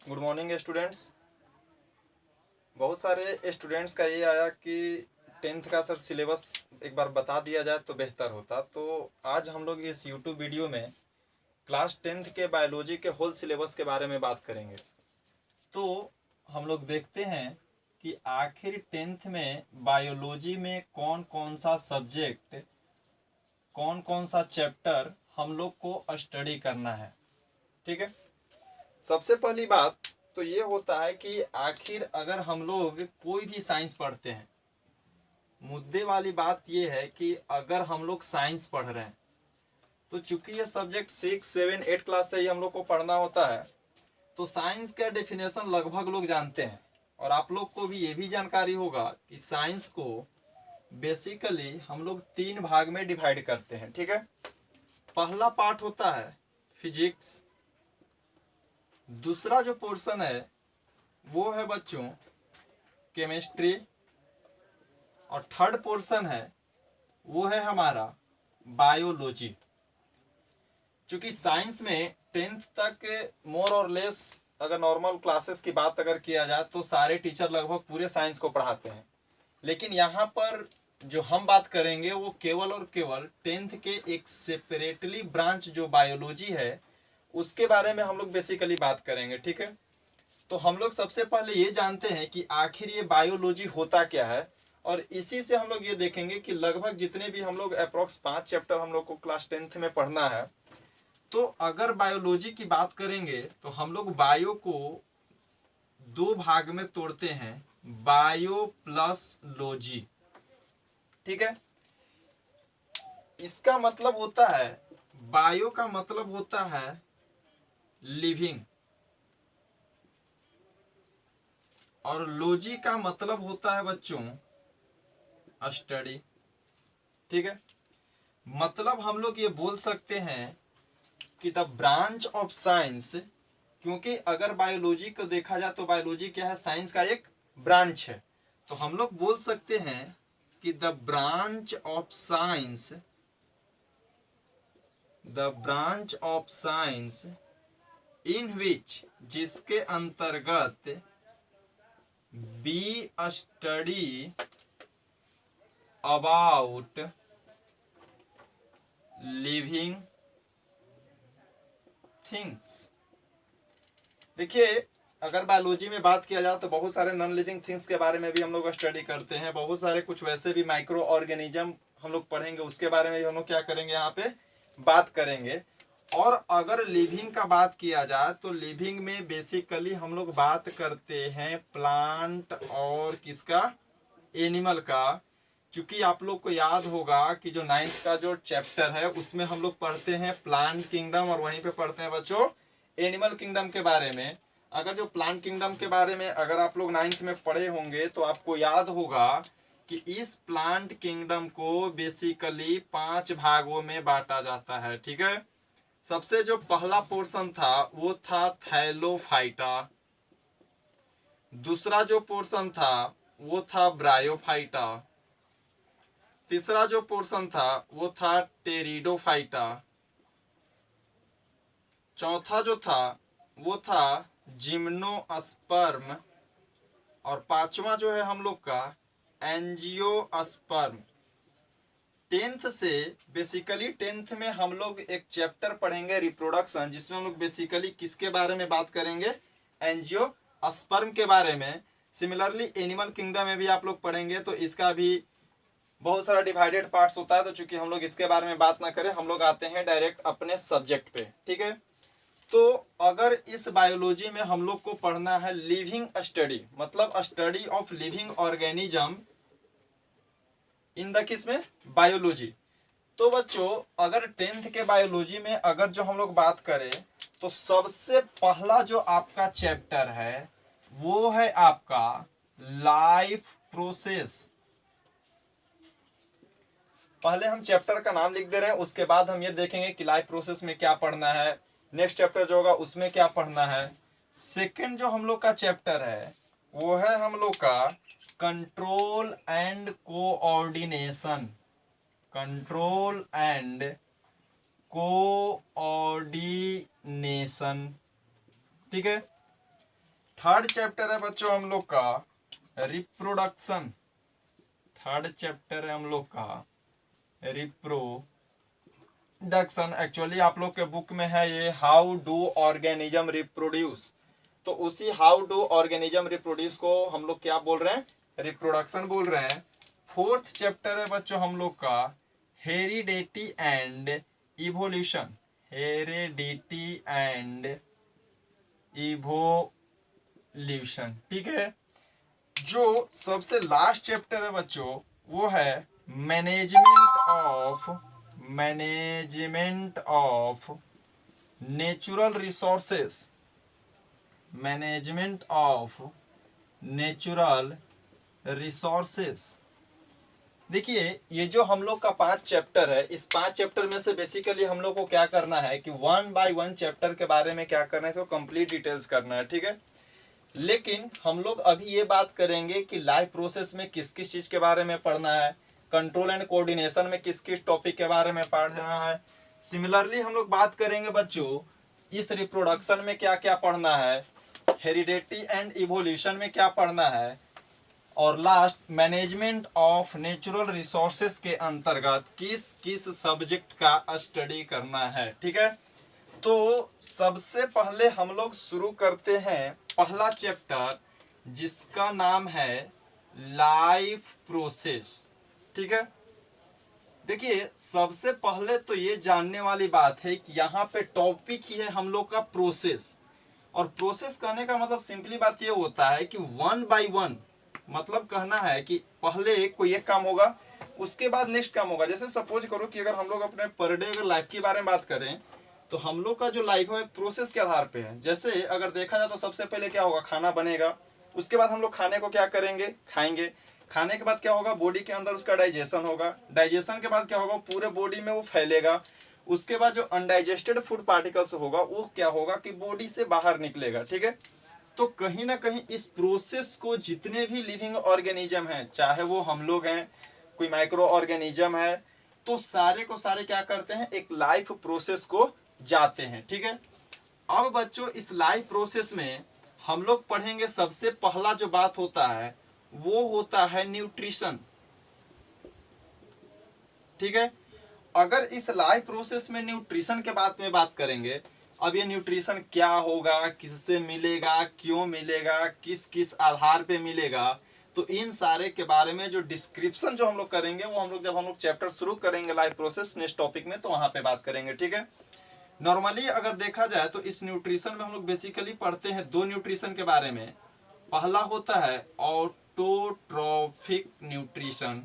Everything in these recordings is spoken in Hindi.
Good morning students. बहुत सारे स्टूडेंट्स का ये आया कि टेंथ का सर सिलेबस एक बार बता दिया जाए तो बेहतर होता। तो आज हम लोग इस यूट्यूब वीडियो में क्लास टेंथ के बायोलॉजी के होल सिलेबस के बारे में बात करेंगे। तो हम लोग देखते हैं कि आखिर टेंथ में बायोलॉजी में कौन कौन सा सब्जेक्ट, कौन कौन सा चैप्टर हम लोग को स्टडी करना है। ठीक है, सबसे पहली बात तो ये होता है कि आखिर अगर हम लोग कोई भी साइंस पढ़ते हैं, मुद्दे वाली बात ये है कि अगर हम लोग साइंस पढ़ रहे हैं तो चूंकि ये सब्जेक्ट 6, 7, 8 क्लास से ही हम लोग को पढ़ना होता है, तो साइंस का डेफिनेशन लगभग लोग जानते हैं। और आप लोग को भी ये भी जानकारी होगा कि साइंस को बेसिकली हम लोग 3 भाग में डिवाइड करते हैं। ठीक है, पहला पार्ट होता है फिजिक्स, दूसरा जो पोर्शन है वो है बच्चों केमिस्ट्री, और थर्ड पोर्शन है वो है हमारा बायोलॉजी। चूंकि साइंस में टेंथ तक मोर और लेस अगर नॉर्मल क्लासेस की बात अगर किया जाए तो सारे टीचर लगभग पूरे साइंस को पढ़ाते हैं, लेकिन यहाँ पर जो हम बात करेंगे वो केवल और केवल टेंथ के एक सेपरेटली ब्रांच जो बायोलॉजी है उसके बारे में हम लोग बेसिकली बात करेंगे। ठीक है, तो हम लोग सबसे पहले ये जानते हैं कि आखिर ये बायोलॉजी होता क्या है, और इसी से हम लोग ये देखेंगे कि लगभग जितने भी हम लोग अप्रोक्स 5 चैप्टर हम लोग को क्लास टेंथ में पढ़ना है, तो अगर बायोलॉजी की बात करेंगे तो हम लोग बायो को 2 भाग में तोड़ते हैं, बायो प्लस लॉजी। ठीक है, इसका मतलब होता है, बायो का मतलब होता है लिविंग, और लॉजी का मतलब होता है बच्चों स्टडी। ठीक है, मतलब हम लोग ये बोल सकते हैं कि द ब्रांच ऑफ साइंस, क्योंकि अगर बायोलॉजी को देखा जाए तो बायोलॉजी क्या है, साइंस का एक ब्रांच है। तो हम लोग बोल सकते हैं कि the branch of science, the branch of science in which, जिसके अंतर्गत we study about living things. देखिए, अगर बायोलॉजी में बात किया जाए तो बहुत सारे नॉन लिविंग थिंग्स के बारे में भी हम लोग स्टडी करते हैं, बहुत सारे कुछ वैसे भी माइक्रो ऑर्गेनिज्म हम लोग पढ़ेंगे, उसके बारे में भी हम लोग क्या करेंगे, यहाँ पे बात करेंगे। और अगर लिविंग का बात किया जाए तो लिविंग में बेसिकली हम लोग बात करते हैं प्लांट और किसका, एनिमल का। चूंकि आप लोग को याद होगा कि जो 9th का जो चैप्टर है उसमें हम लोग पढ़ते हैं प्लांट किंगडम, और वहीं पे पढ़ते हैं बच्चों एनिमल किंगडम के बारे में। अगर जो प्लांट किंगडम के बारे में अगर आप लोग 9th में पढ़े होंगे तो आपको याद होगा कि इस प्लांट किंगडम को बेसिकली 5 भागों में बांटा जाता है। ठीक है, सबसे जो पहला पोर्शन था वो था थैलोफाइटा, दूसरा जो पोर्शन था वो था ब्रायोफाइटा, तीसरा जो पोर्शन था वो था टेरिडोफाइटा, चौथा जो था वो था जिम्नोस्पर्म, और पांचवा जो है हम लोग का एंजियोस्पर्म। टेंथ से बेसिकली टेंथ में हम लोग एक चैप्टर पढ़ेंगे रिप्रोडक्शन, जिसमें हम लोग बेसिकली किसके बारे में बात करेंगे, एंजियोस्पर्म के बारे में। सिमिलरली एनिमल किंगडम में भी आप लोग पढ़ेंगे, तो इसका भी बहुत सारा डिवाइडेड पार्ट्स होता है। तो चूंकि हम लोग इसके बारे में बात ना करें, हम लोग आते हैं डायरेक्ट अपने सब्जेक्ट पे। ठीक है, तो अगर इस बायोलॉजी में हम लोग को पढ़ना है लिविंग स्टडी, मतलब study of living organism in the किस में, बायोलॉजी। तो बच्चों अगर टेंथ के बायोलॉजी में अगर जो हम लोग बात करें तो सबसे पहला जो आपका चैप्टर है वो है आपका लाइफ प्रोसेस। पहले हम चैप्टर का नाम लिख दे रहे हैं, उसके बाद हम ये देखेंगे कि लाइफ प्रोसेस में क्या पढ़ना है, नेक्स्ट चैप्टर जो होगा उसमें क्या पढ़ना है। सेकंड जो हम लोग का चैप्टर है वो है हम लोग का control and coordination, control and coordination. ठीक है, थर्ड चैप्टर है बच्चों हम लोग का रिप्रोडक्शन। थर्ड चैप्टर है हम लोग का रिप्रोडक्शन। एक्चुअली आप लोग के बुक में है ये हाउ डू ऑर्गेनिज्म रिप्रोड्यूस, तो उसी हाउ डू ऑर्गेनिज्म रिप्रोड्यूस को हम लोग क्या बोल रहे हैं, रिप्रोडक्शन बोल रहे हैं। फोर्थ चैप्टर है बच्चों हम लोग का heredity and evolution. Heredity and evolution, ठीक है। जो सबसे लास्ट चैप्टर है बच्चों वो है management of natural resources. Management of natural resources. देखिए ये जो हम लोग का 5 चैप्टर है, इस 5 चैप्टर में से बेसिकली हम लोग को क्या करना है कि 1 बाय 1 चैप्टर के बारे में क्या करना है, इसको कंप्लीट डिटेल्स करना है, ठीक है। लेकिन हम लोग अभी ये बात करेंगे कि लाइफ प्रोसेस में किस किस चीज के बारे में पढ़ना है, कंट्रोल एंड कोऑर्डिनेशन में किस किस टॉपिक के बारे में पढ़ना है। सिमिलरली हम लोग बात करेंगे बच्चों इस रिप्रोडक्शन में क्या क्या पढ़ना है, हेरिडिटी एंड इवोल्यूशन में क्या पढ़ना है, और last management of natural resources के अंतर्गत किस किस सब्जेक्ट का स्टडी करना है, ठीक है। तो सबसे पहले हम लोग शुरू करते हैं पहला चैप्टर जिसका नाम है लाइफ प्रोसेस, ठीक है। देखिए सबसे पहले तो ये जानने वाली बात है कि यहाँ पे टॉपिक ही है हम लोग का प्रोसेस। और प्रोसेस कहने का मतलब सिंपली बात ये होता है कि 1 बाय 1 मतलब कहना है कि पहले कोई एक काम होगा उसके बाद नेक्स्ट काम होगा। जैसे सपोज करो कि अगर हम लोग अपने पर डे अगर लाइफ के बारे में बात करें तो हम लोग का जो लाइफ है एक प्रोसेस के आधार पे है। जैसे अगर देखा जाए तो सबसे पहले क्या होगा, खाना बनेगा, उसके बाद हम लोग खाने को क्या करेंगे, खाएंगे। खाने के बाद क्या होगा, बॉडी के अंदर उसका डाइजेशन होगा। डाइजेशन के बाद क्या होगा, पूरे बॉडी में वो फैलेगा। उसके बाद जो अनडाइजेस्टेड फूड पार्टिकल्स होगा वो क्या होगा कि बॉडी से बाहर निकलेगा, ठीक है। तो कहीं ना कहीं इस प्रोसेस को जितने भी लिविंग ऑर्गेनिज्म हैं, चाहे वो हम लोग हैं, कोई माइक्रो ऑर्गेनिज्म है, तो सारे को सारे क्या करते हैं, एक लाइफ प्रोसेस को जाते हैं, ठीक है। अब बच्चों इस लाइफ प्रोसेस में हम लोग पढ़ेंगे सबसे पहला जो बात होता है वो होता है न्यूट्रिशन, ठीक है। अगर इस लाइफ प्रोसेस में न्यूट्रिशन के बारे में बात करेंगे, अब ये न्यूट्रिशन क्या होगा, किससे मिलेगा, क्यों मिलेगा, किस किस आधार पे मिलेगा, तो इन सारे के बारे में जो डिस्क्रिप्शन जो हम लोग करेंगे वो हम लोग जब हम लोग चैप्टर शुरू करेंगे लाइफ प्रोसेस नेक्स्ट टॉपिक में तो वहां पे बात करेंगे, ठीक है। नॉर्मली अगर देखा जाए तो इस न्यूट्रिशन में हम लोग बेसिकली पढ़ते हैं 2 न्यूट्रिशन के बारे में। पहला होता है ऑटोट्रॉफिक न्यूट्रिशन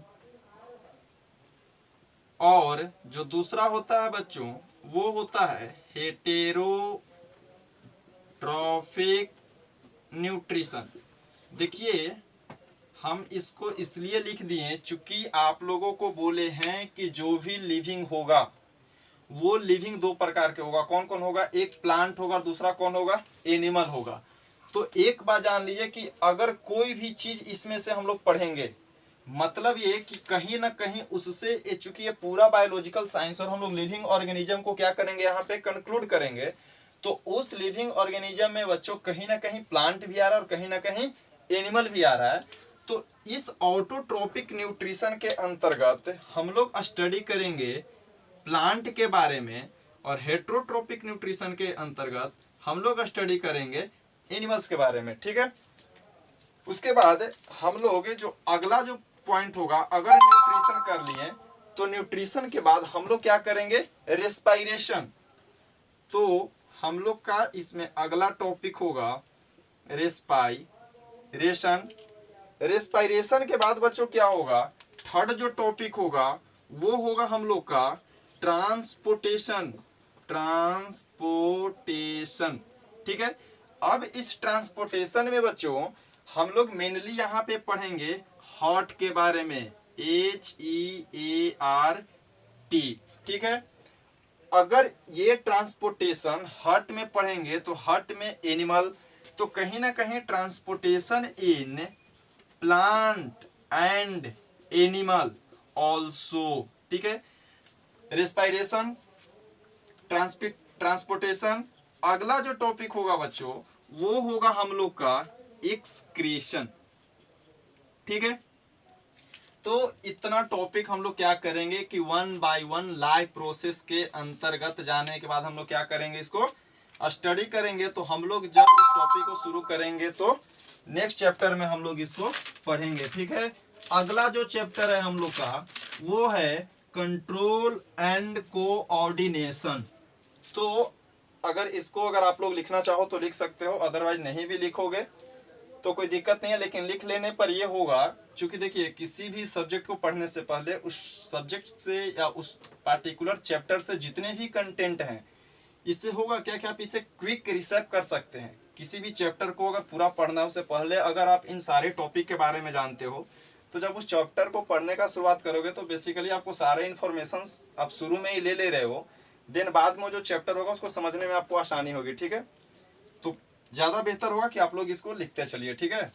और जो दूसरा होता है बच्चों वो होता है हेटेरोट्रॉफिक न्यूट्रिशन। देखिए हम इसको इसलिए लिख दिए चूंकि आप लोगों को बोले हैं कि जो भी लिविंग होगा वो लिविंग 2 प्रकार के होगा। कौन कौन होगा, एक प्लांट होगा, दूसरा कौन होगा, एनिमल होगा। तो एक बात जान लीजिए कि अगर कोई भी चीज इसमें से हम लोग पढ़ेंगे मतलब ये कि कहीं ना कहीं उससे, चूंकि ये पूरा बायोलॉजिकल साइंस और हम लोग लिविंग ऑर्गेनिज्म को क्या करेंगे यहाँ पे कंक्लूड करेंगे, तो उस लिविंग ऑर्गेनिज्म में बच्चों कहीं ना कहीं प्लांट भी आ रहा है और कहीं ना कहीं एनिमल भी आ रहा है। तो इस ऑटोट्रोपिक न्यूट्रिशन के अंतर्गत हम लोग स्टडी करेंगे प्लांट के बारे में और हेटेरोट्रोपिक न्यूट्रिशन के अंतर्गत हम लोग स्टडी करेंगे एनिमल्स के बारे में, ठीक है। उसके बाद हम लोग जो अगला जो पॉइंट होगा, अगर न्यूट्रिशन कर लिए तो न्यूट्रिशन के बाद हम लोग क्या करेंगे, रेस्पायरेशन। तो हम लोग का इसमें अगला टॉपिक होगा रेस्पायरेशन। रेस्पायरेशन के बाद बच्चों क्या होगा, थर्ड जो टॉपिक होगा वो होगा हम लोग का ट्रांसपोर्टेशन। ट्रांसपोर्टेशन, ठीक है। अब इस ट्रांसपोर्टेशन में बच्चों हम लोग मेनली यहाँ पे पढ़ेंगे हार्ट के बारे में, HEART, ठीक है। अगर ये ट्रांसपोर्टेशन हार्ट में पढ़ेंगे तो हार्ट में एनिमल, तो कहीं ना कहीं transportation in plant and animal also, ठीक है। Respiration, transportation. अगला जो टॉपिक होगा बच्चों वो होगा हम लोग का एक्सक्रीशन। ठीक है, तो इतना टॉपिक हम लोग क्या करेंगे कि 1 बाय 1 लाइव प्रोसेस के अंतर्गत जाने के बाद हम लोग क्या करेंगे, इसको स्टडी करेंगे। तो हम लोग जब इस टॉपिक को शुरू करेंगे तो नेक्स्ट चैप्टर में हम लोग इसको पढ़ेंगे। ठीक है, अगला जो चैप्टर है हम लोग का वो है कंट्रोल एंड कोऑर्डिनेशन। तो अगर आप लोग लिखना चाहो तो लिख सकते हो, अदरवाइज नहीं भी लिखोगे तो कोई दिक्कत नहीं है, लेकिन लिख लेने पर यह होगा, क्योंकि देखिए किसी भी सब्जेक्ट को पढ़ने से पहले उस सब्जेक्ट से या उस पार्टिकुलर चैप्टर से जितने भी कंटेंट हैं, इससे होगा क्या कि आप इसे क्विक रिसेप कर सकते हैं। किसी भी चैप्टर को अगर पूरा पढ़ना है उससे पहले अगर आप इन सारे टॉपिक के बारे में जानते हो, तो जब उस चैप्टर को पढ़ने का शुरुआत करोगे तो बेसिकली आपको सारे इन्फॉर्मेशन आप शुरू में ही ले रहे हो, देन बाद में जो चैप्टर होगा उसको समझने में आपको आसानी होगी। ठीक है, तो ज्यादा बेहतर होगा कि आप लोग इसको लिखते चलिए। ठीक है,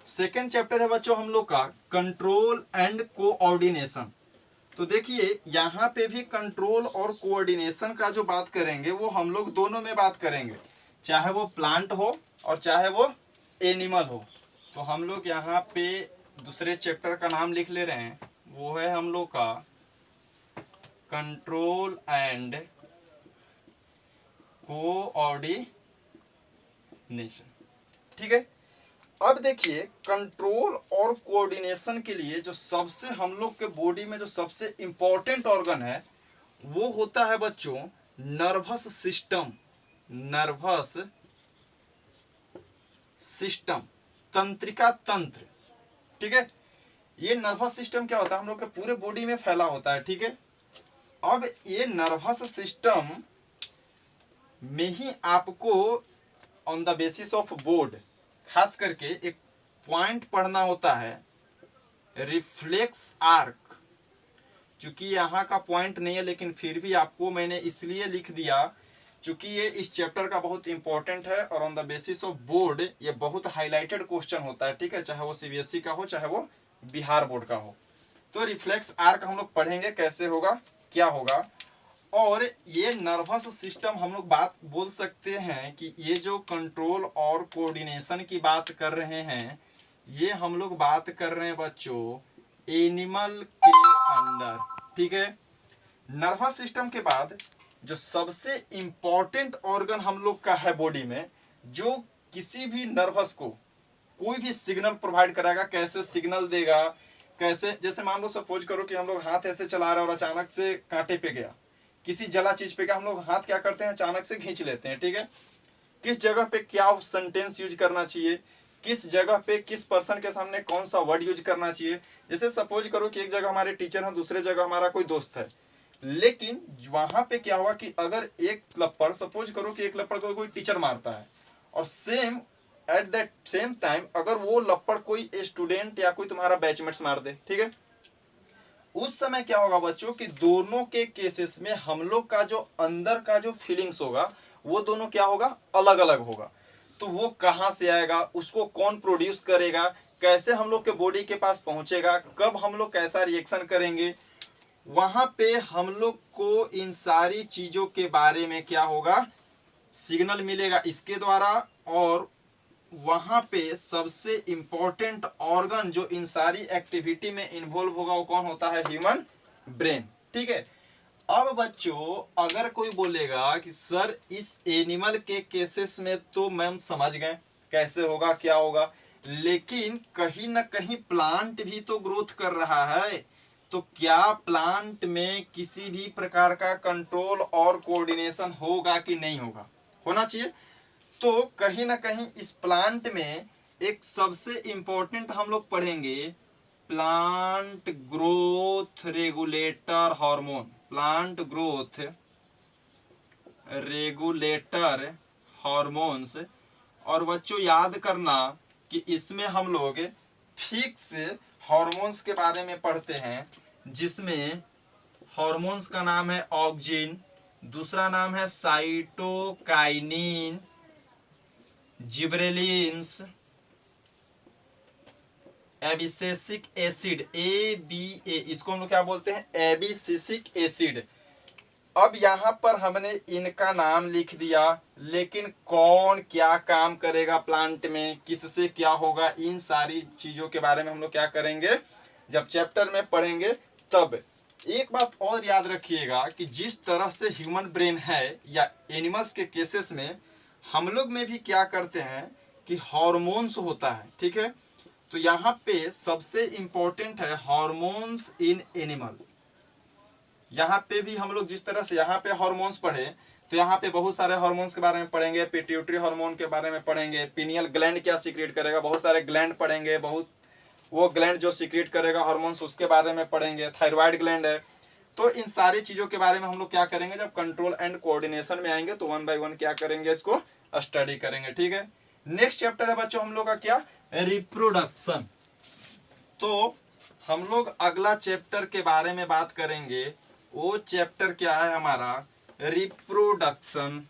सेकेंड चैप्टर है बच्चों हम लोग का कंट्रोल एंड कोऑर्डिनेशन। तो देखिए यहाँ पे भी कंट्रोल और कोऑर्डिनेशन का जो बात करेंगे वो हम लोग दोनों में बात करेंगे, चाहे वो प्लांट हो और चाहे वो एनिमल हो। तो हम लोग यहाँ पे दूसरे चैप्टर का नाम लिख ले रहे हैं, वो है हम लोग का कंट्रोल एंड कोऑर्डिनेशन। ठीक है, अब देखिए कंट्रोल और कोऑर्डिनेशन के लिए जो सबसे हम लोग के बॉडी में जो सबसे इंपॉर्टेंट ऑर्गन है वो होता है बच्चों नर्वस सिस्टम। नर्वस सिस्टम, तंत्रिका तंत्र। ठीक है, ये नर्वस सिस्टम क्या होता है, हम लोग के पूरे बॉडी में फैला होता है। ठीक है, अब ये नर्वस सिस्टम में ही आपको on the basis of board खास करके एक पॉइंट पढ़ना होता है, रिफ्लेक्स आर्क। चूंकि यहाँ का पॉइंट नहीं है लेकिन फिर भी आपको मैंने इसलिए लिख दिया चूंकि ये इस चैप्टर का बहुत इंपॉर्टेंट है और on the basis of board ये बहुत हाईलाइटेड क्वेश्चन होता है। ठीक है, चाहे वो सीबीएसई का हो चाहे वो बिहार बोर्ड का हो। तो रिफ्लेक्स आर्क हम लोग पढ़ेंगे कैसे होगा क्या होगा। और ये नर्वस सिस्टम हम लोग बात बोल सकते हैं कि ये जो कंट्रोल और कोऑर्डिनेशन की बात कर रहे हैं ये हम लोग बात कर रहे हैं बच्चों एनिमल के अंदर। ठीक है, नर्वस सिस्टम के बाद जो सबसे इंपॉर्टेंट ऑर्गन हम लोग का है बॉडी में, जो किसी भी नर्वस को कोई भी सिग्नल प्रोवाइड कराएगा, कैसे सिग्नल देगा, कैसे, जैसे मान लो सपोज करो कि हम लोग हाथ ऐसे चला रहे हैं और अचानक से कांटे पे गया, किसी जला चीज पे गया, हम लोग हाथ क्या करते हैं अचानक से खींच लेते हैं। ठीक है, किस जगह पे क्या सेंटेंस यूज करना चाहिए, किस जगह पे किस पर्सन के सामने कौन सा वर्ड यूज करना चाहिए। जैसे सपोज करो कि एक जगह हमारे टीचर हैं, दूसरे जगह हमारा कोई दोस्त है, लेकिन वहां पे क्या होगा कि अगर एक लप्पड़, सपोज करो कि एक लप्पड़ को कोई टीचर मारता है और same at that same time अगर वो लप्पड़ कोई स्टूडेंट या कोई तुम्हारा बैचमेट्स मार दे, ठीक है, उस समय क्या होगा बच्चों कि दोनों के केसेस में हम लोग का जो अंदर का जो फीलिंग्स होगा वो दोनों क्या होगा अलग अलग होगा। तो वो कहाँ से आएगा, उसको कौन प्रोड्यूस करेगा, कैसे हम लोग के बॉडी के पास पहुंचेगा, कब हम लोग कैसा रिएक्शन करेंगे, वहां पे हम लोग को इन सारी चीजों के बारे में क्या होगा सिग्नल मिलेगा इसके द्वारा। और वहां पे सबसे इंपॉर्टेंट ऑर्गन जो इन सारी एक्टिविटी में इन्वॉल्व होगा वो कौन होता है, ह्यूमन ब्रेन। ठीक है, अब बच्चों अगर कोई बोलेगा कि सर इस एनिमल के केसेस में तो मैम समझ गए कैसे होगा क्या होगा, लेकिन कहीं ना कहीं प्लांट भी तो ग्रोथ कर रहा है, तो क्या प्लांट में किसी भी प्रकार का कंट्रोल और कोऑर्डिनेशन होगा कि नहीं होगा, होना चाहिए। तो कहीं ना कहीं इस प्लांट में एक सबसे इंपॉर्टेंट हम लोग पढ़ेंगे plant growth regulator hormone, plant growth regulator hormones. और बच्चों याद करना कि इसमें हम लोग फिक्स हार्मोन्स के बारे में पढ़ते हैं, जिसमें हार्मोन्स का नाम है ऑक्सिन, दूसरा नाम है साइटोकाइनिन, जिब्रेलिन्स, एबिसिसिक एसिड, ABA, इसको हम लोग क्या बोलते हैं एबिसिसिक एसिड, अब यहाँ पर हमने इनका नाम लिख दिया, लेकिन कौन क्या काम करेगा प्लांट में, किससे क्या होगा, इन सारी चीजों के बारे में हम लोग क्या करेंगे जब चैप्टर में पढ़ेंगे तब। एक बात और याद रखिएगा कि जिस तरह से ह्यूमन ब्रेन है या एनिमल्स के केसेस में, हम लोग में भी क्या करते हैं कि हार्मोन्स होता है, ठीक है। तो यहाँ पे सबसे इंपॉर्टेंट है हार्मोन्स इन एनिमल। यहाँ पे भी हम लोग जिस तरह से यहाँ पे हार्मोन्स पढ़े, तो यहाँ पे बहुत सारे हार्मोन्स के बारे में पढ़ेंगे, पिट्यूटरी हार्मोन के बारे में पढ़ेंगे, पिनियल ग्लैंड क्या सीक्रेट करेगा, बहुत सारे ग्लैंड पढ़ेंगे, बहुत वो ग्लैंड जो सीक्रेट करेगा हार्मोन्स उसके बारे में पढ़ेंगे, थायराइड ग्लैंड है। तो इन सारी चीजों के बारे में हम लोग क्या करेंगे जब कंट्रोल एंड कोऑर्डिनेशन में आएंगे तो 1 बाय 1 क्या करेंगे, इसको स्टडी करेंगे, ठीक है। नेक्स्ट चैप्टर है बच्चों हम लोग का क्या, रिप्रोडक्शन। तो हम लोग अगला चैप्टर के बारे में बात करेंगे, वो चैप्टर क्या है हमारा, रिप्रोडक्शन।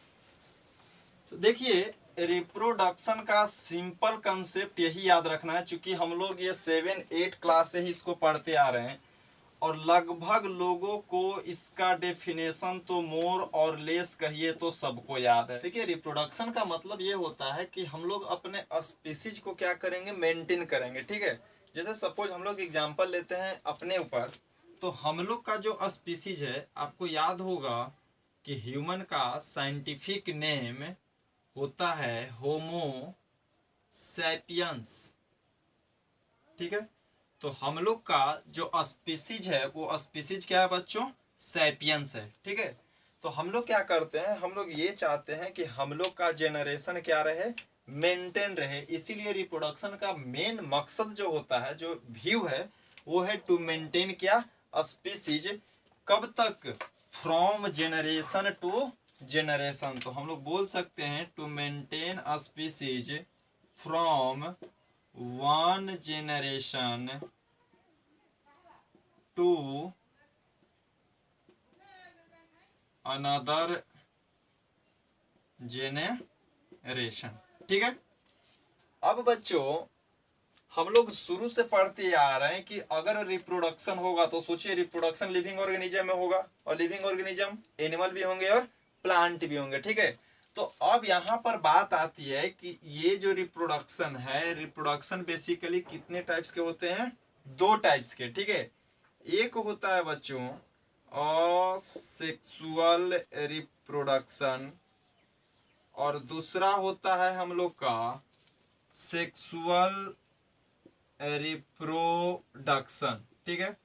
तो देखिए रिप्रोडक्शन का सिंपल कंसेप्ट यही याद रखना है, क्योंकि हम लोग ये 7-8 क्लास से ही इसको पढ़ते आ रहे हैं और लगभग लोगों को इसका डेफिनेशन तो मोर और लेस कहिए तो सबको याद है। देखिए रिप्रोडक्शन का मतलब ये होता है कि हम लोग अपने स्पीसीज को क्या करेंगे, मेंटेन करेंगे, ठीक है। जैसे सपोज हम लोग एग्जांपल लेते हैं अपने ऊपर, तो हम लोग का जो स्पीसीज है, आपको याद होगा कि ह्यूमन का साइंटिफिक नेम होता है होमो सैपियंस, ठीक है। तो हम लोग का जो स्पीसीज है वो स्पीसीज क्या है बच्चों, सैपियंस है, ठीक है। तो हम लोग क्या करते हैं, हम लोग ये चाहते हैं कि हम लोग का जेनरेशन क्या रहे, मेंटेन रहे। इसीलिए रिप्रोडक्शन का मेन मकसद जो होता है, जो व्यू है, वो है टू मेंटेन क्या, स्पीसीज। कब तक, फ्रॉम जेनरेशन टू जेनरेशन। तो हम लोग बोल सकते हैं to maintain species from 1 generation to another generation, ठीक है। अब बच्चों हम लोग शुरू से पढ़ते आ रहे हैं कि अगर रिप्रोडक्शन होगा तो सोचिए रिप्रोडक्शन लिविंग ऑर्गेनिज्म में होगा, और लिविंग ऑर्गेनिज्म एनिमल भी होंगे और प्लांट भी होंगे, ठीक है। तो अब यहाँ पर बात आती है कि ये जो रिप्रोडक्शन है, रिप्रोडक्शन बेसिकली कितने टाइप्स के होते हैं, 2 टाइप्स के, ठीक है। एक होता है बच्चों असेक्सुअल रिप्रोडक्शन और दूसरा होता है हम लोग का सेक्सुअल रिप्रोडक्शन, ठीक है।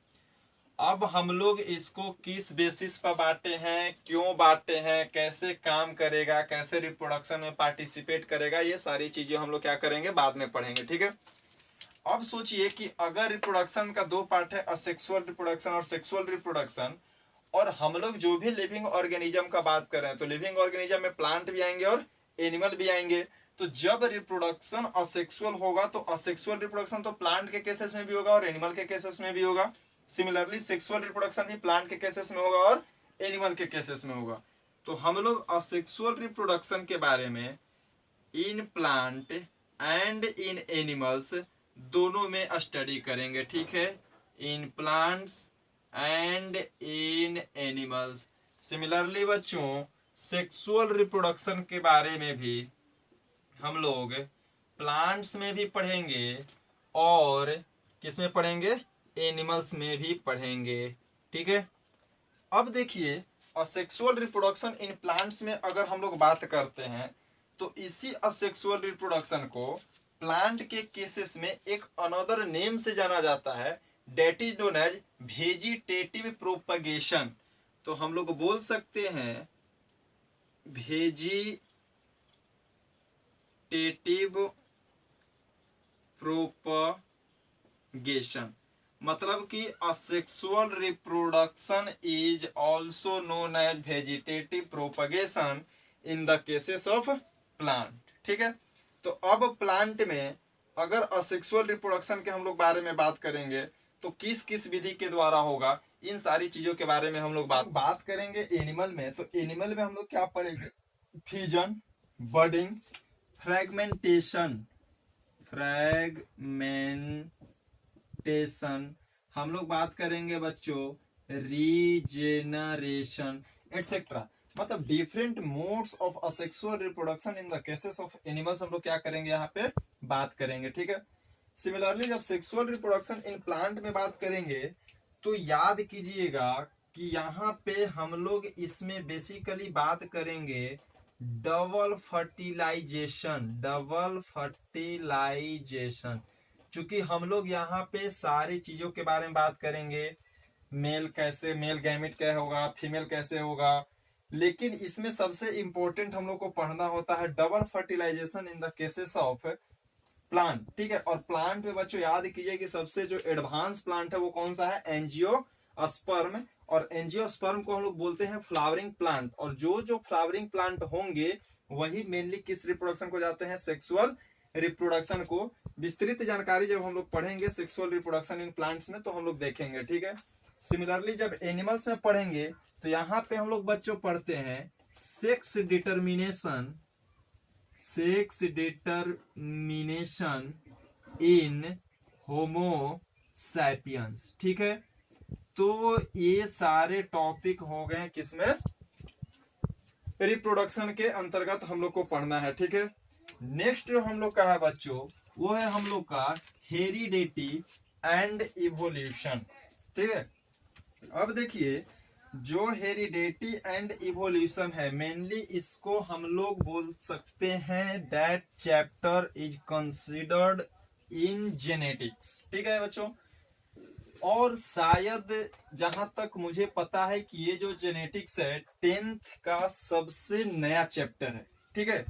अब हम लोग इसको किस बेसिस पर बांटे हैं, क्यों बांटे हैं, कैसे काम करेगा, कैसे रिप्रोडक्शन में पार्टिसिपेट करेगा, ये सारी चीजें हम लोग क्या करेंगे बाद में पढ़ेंगे, ठीक है। अब सोचिए कि अगर रिप्रोडक्शन का 2 पार्ट है, असेक्सुअल रिप्रोडक्शन और सेक्सुअल रिप्रोडक्शन, और हम लोग जो भी लिविंग ऑर्गेनिज्म का बात कर रहे हैं, तो लिविंग ऑर्गेनिज्म में प्लांट भी आएंगे और एनिमल भी आएंगे। तो जब रिप्रोडक्शन असेक्सुअल होगा तो असेक्सुअल रिप्रोडक्शन तो प्लांट के केसेस में भी होगा और एनिमल के केसेस में भी होगा। सिमिलरली सेक्सुअल रिप्रोडक्शन भी प्लांट के केसेस में होगा और एनिमल के केसेस में होगा। तो हम लोग असेक्सुअल रिप्रोडक्शन के बारे में in plant and in animals दोनों में स्टडी करेंगे, ठीक है, in plants and in animals. Similarly बच्चों सेक्सुअल रिप्रोडक्शन के बारे में भी हम लोग प्लांट्स में भी पढ़ेंगे और किस में पढ़ेंगे, एनिमल्स में भी पढ़ेंगे, ठीक है। अब देखिए असेक्सुअल रिप्रोडक्शन इन प्लांट्स में अगर हम लोग बात करते हैं तो इसी असेक्सुअल रिप्रोडक्शन को प्लांट के केसेस में एक अनदर नेम से जाना जाता है, that is known as vegetative propagation. तो हम लोग बोल सकते हैं वेजिटेटिव प्रोपगेशन, मतलब कि asexual reproduction is also known as vegetative propagation in the cases of plant, ठीक है। तो अब प्लांट में अगर असेक्सुअल रिप्रोडक्शन के हम लोग बारे में बात करेंगे तो किस किस विधि के द्वारा होगा, इन सारी चीजों के बारे में हम लोग बात करेंगे। एनिमल में तो एनिमल में हम लोग क्या पढ़ेंगे, फिजन, बर्डिंग, फ्रैगमेंटेशन हम लोग बात करेंगे बच्चों, रीजेनरेशन। एटसेट्रा। मतलब different modes of asexual reproduction in the cases of animals हम लोग क्या करेंगे यहाँ पे बात करेंगे, ठीक है। सिमिलरली जब सेक्सुअल रिप्रोडक्शन इन प्लांट में बात करेंगे तो याद कीजिएगा कि यहाँ पे हम लोग इसमें बेसिकली बात करेंगे डबल फर्टिलाइजेशन, डबल फर्टिलाइजेशन। चूंकि हम लोग यहाँ पे सारी चीजों के बारे में बात करेंगे, मेल कैसे, मेल गैमेट क्या होगा, फीमेल कैसे होगा, लेकिन इसमें सबसे इंपॉर्टेंट हम लोग को पढ़ना होता है double fertilization in the cases of plant, ठीक है। और प्लांट में बच्चों याद कीजिए कि सबसे जो एडवांस प्लांट है वो कौन सा है, एंजियोस्पर्म। और एंजियोस्पर्म को हम लोग बोलते हैं फ्लावरिंग प्लांट। और जो जो फ्लावरिंग प्लांट होंगे वही मेनली किस रिप्रोडक्शन को जाते हैं, सेक्सुअल रिप्रोडक्शन को। विस्तृत जानकारी जब हम लोग पढ़ेंगे सेक्सुअल रिप्रोडक्शन इन प्लांट्स में तो हम लोग देखेंगे, ठीक है। सिमिलरली जब एनिमल्स में पढ़ेंगे तो यहाँ पे हम लोग बच्चों पढ़ते हैं sex determination, sex determination in Homo sapiens, ठीक है। तो ये सारे टॉपिक हो गए किसमें, रिप्रोडक्शन के अंतर्गत हम लोग को पढ़ना है, ठीक है। नेक्स्ट जो हम लोग का है बच्चों वो है हम लोग का हेरिडिटी एंड इवोल्यूशन, ठीक है। अब देखिए जो हेरिडिटी एंड इवोल्यूशन है मेनली इसको हम लोग बोल सकते हैं that chapter is considered in genetics, ठीक है बच्चों। और शायद जहां तक मुझे पता है कि ये जो जेनेटिक्स है 10th का सबसे नया चैप्टर है, ठीक है।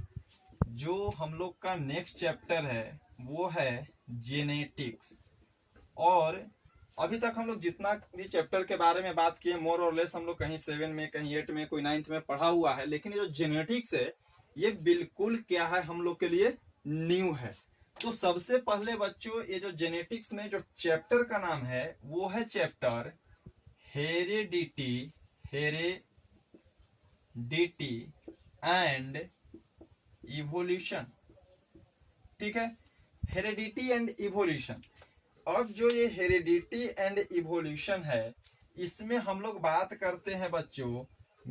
जो हम लोग का नेक्स्ट चैप्टर है वो है जेनेटिक्स। और अभी तक हम लोग जितना भी चैप्टर के बारे में बात किए मोर और लेस हम लोग कहीं 7 में, कहीं 8 में, कोई 9th में पढ़ा हुआ है, लेकिन ये जो जेनेटिक्स है ये बिल्कुल क्या है हम लोग के लिए न्यू है। तो सबसे पहले बच्चों ये जो जेनेटिक्स में जो चैप्टर का नाम है वो है chapter heredity, heredity and evolution, ठीक है। Heredity and evolution. अब जो ये हेरिडिटी एंड इवोल्यूशन है इसमें हम लोग बात करते हैं बच्चों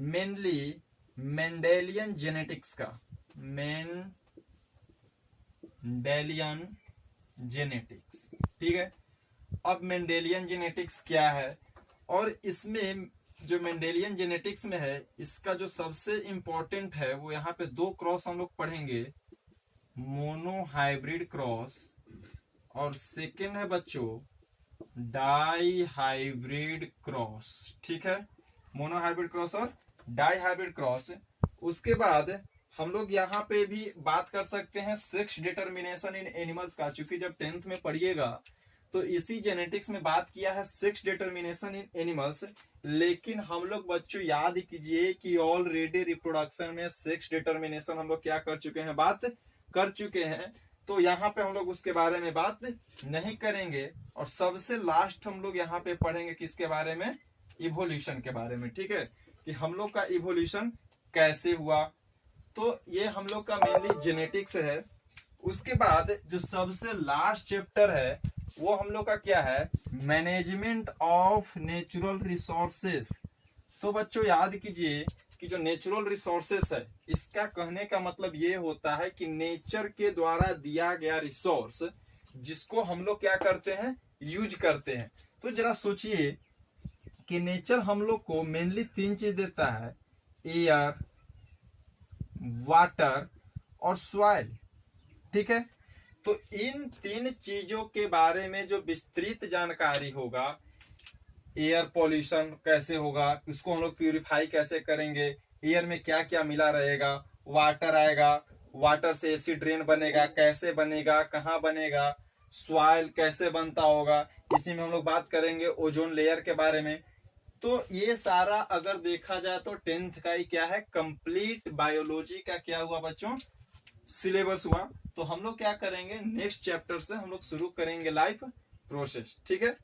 मेनली मेंडेलियन जेनेटिक्स का, मेंडेलियन जेनेटिक्स, ठीक है। अब मेंडेलियन जेनेटिक्स क्या है, और इसमें जो मेंडेलियन जेनेटिक्स में है इसका जो सबसे इंपॉर्टेंट है वो यहाँ पे 2 क्रॉस हम लोग पढ़ेंगे, मोनोहाइब्रिड क्रॉस और सेकेंड है बच्चों डाई हाइब्रिड क्रॉस, ठीक है। मोनोहाइब्रिड क्रॉस और डाई हाइब्रिड क्रॉस। उसके बाद हम लोग यहाँ पे भी बात कर सकते हैं सेक्स डिटर्मिनेशन इन एनिमल्स का, चूंकि जब 10th में पढ़िएगा तो इसी जेनेटिक्स में बात किया है सेक्स डिटर्मिनेशन इन एनिमल्स। लेकिन हम लोग बच्चों याद कीजिए कि ऑलरेडी रिप्रोडक्शन में सेक्स डिटर्मिनेशन हम लोग क्या कर चुके हैं, बात कर चुके हैं। तो यहाँ पे हम लोग उसके बारे में बात नहीं करेंगे। और सबसे लास्ट हम लोग यहाँ पे पढ़ेंगे किसके बारे में, इवोल्यूशन के बारे में, ठीक है, कि हम लोग का इवोल्यूशन कैसे हुआ। तो ये हम लोग का मेनली जेनेटिक्स है। उसके बाद जो सबसे लास्ट चैप्टर है वो हम लोग का क्या है, मैनेजमेंट ऑफ नेचुरल रिसोर्सेस। तो बच्चों याद कीजिए कि जो नेचुरल रिसोर्सेस है इसका कहने का मतलब ये होता है कि नेचर के द्वारा दिया गया रिसोर्स जिसको हम लोग क्या करते हैं, यूज करते हैं। तो जरा सोचिए कि नेचर हम लोग को मेनली 3 चीज देता है, एयर, वाटर और सॉइल, ठीक है। तो इन 3 चीजों के बारे में जो विस्तृत जानकारी होगा, एयर पॉल्यूशन कैसे होगा, इसको हम लोग प्यूरिफाई कैसे करेंगे, एयर में क्या क्या मिला रहेगा, वाटर आएगा, वाटर से एसिड रेन बनेगा, कैसे बनेगा, कहाँ बनेगा, सॉइल कैसे बनता होगा, इसी में हम लोग बात करेंगे ओजोन लेयर के बारे में। तो ये सारा अगर देखा जाए तो 10th का ही क्या है, कंप्लीट बायोलॉजी का क्या हुआ बच्चों, सिलेबस हुआ। तो हम लोग क्या करेंगे, नेक्स्ट चैप्टर से हम लोग शुरू करेंगे लाइफ प्रोसेस, ठीक है।